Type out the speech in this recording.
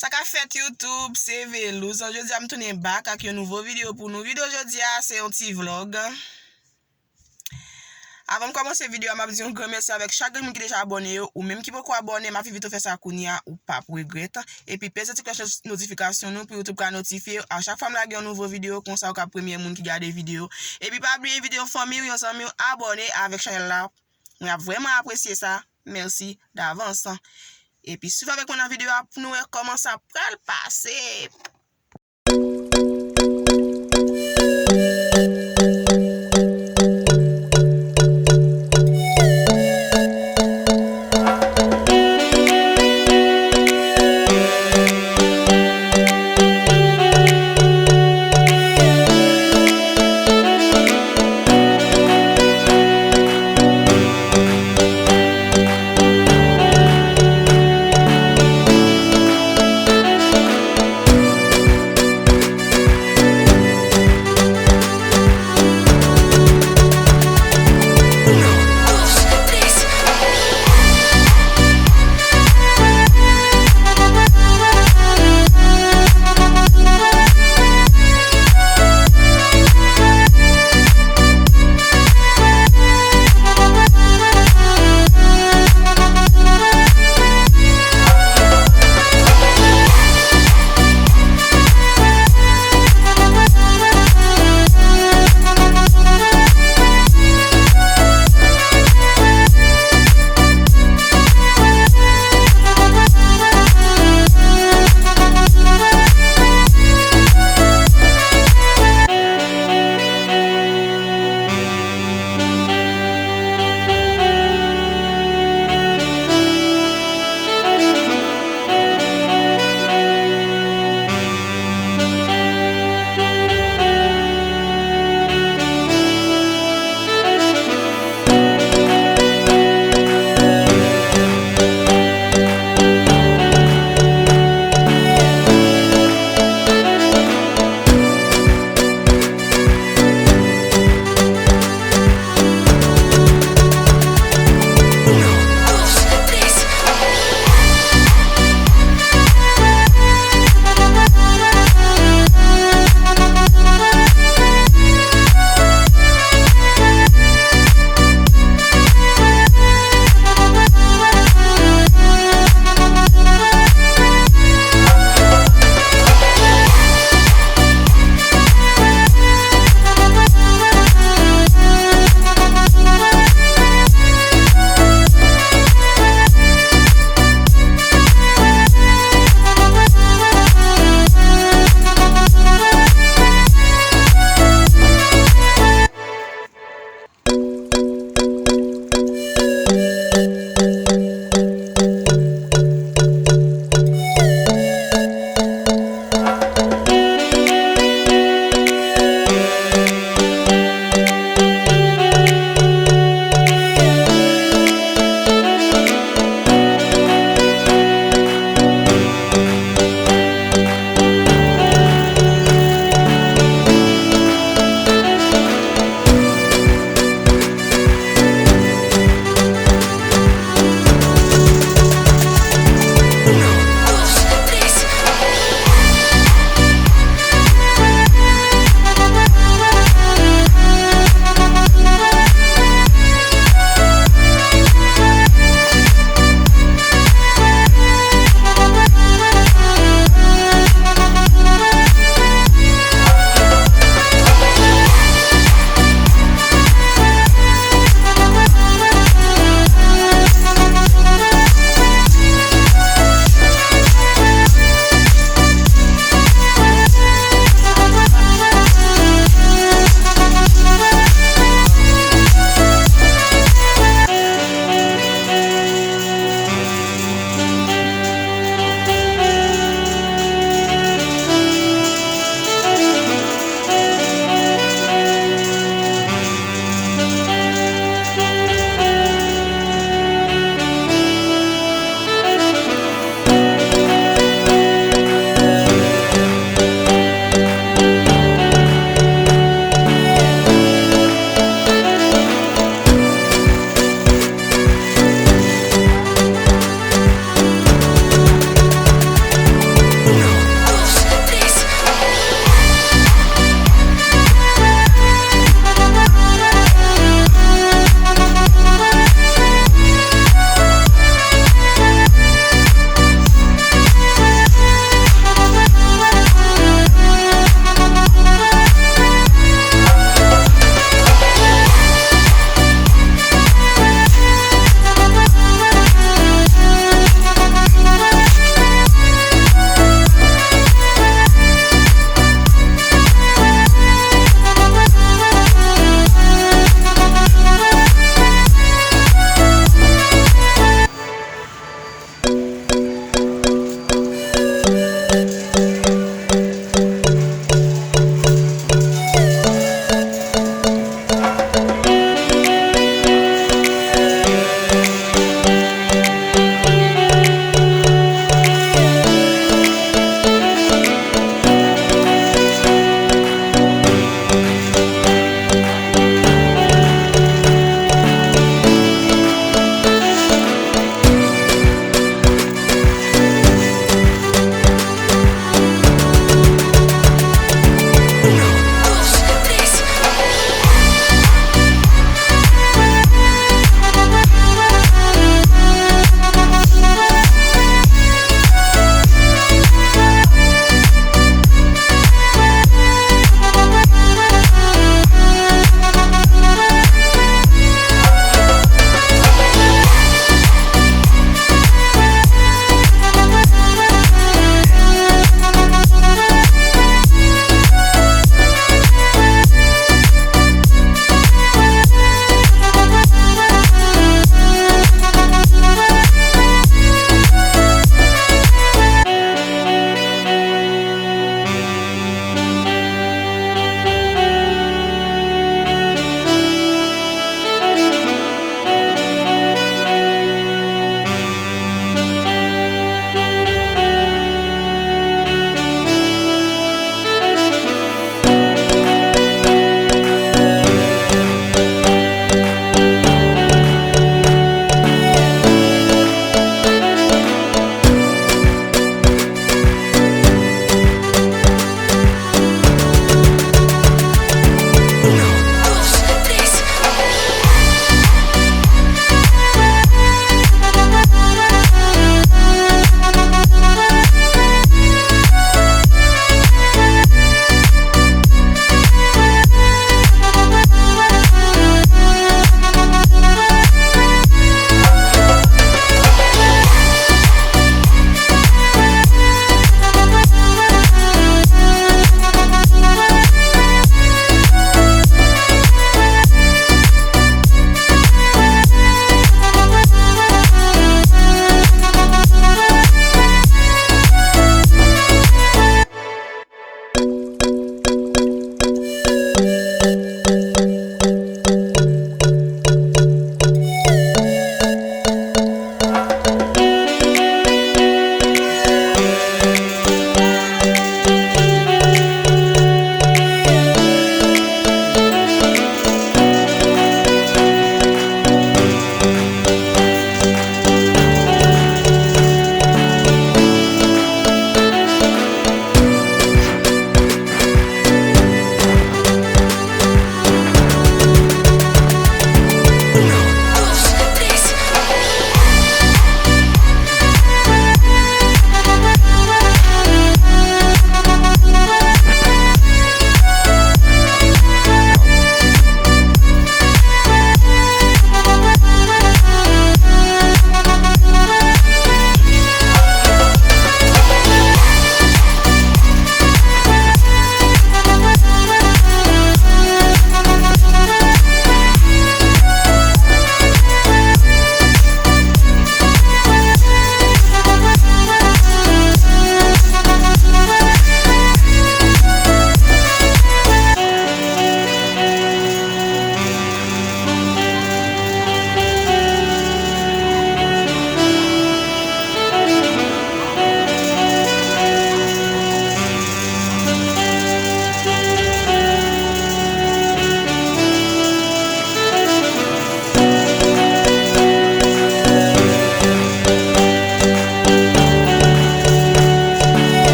Ça qu'a fait YouTube, c'est vélo. Je dis à me tourner back avec une nouvelle vidéo pour nous. Vidéo aujourd'hui, c'est un petit vlog. Avant de commencer la vidéo, je vais dire un grand merci avec chaque monde qui est déjà abonné ou même qui peut abonner, ma vite faire ça kounia ou pas pour regretter. Et puis petite cloche de notification nous pour YouTube pour notifier à chaque fois que je une nouvelle vidéo comme ça au premier monde qui regarde des vidéos. Et puis pas oublier vidéo famille, ensemble abonner avec chaîne là. On a vraiment apprécié ça. Merci d'avance. Et puis suivez avec moi dans la vidéo pour nous comment ça peut passer.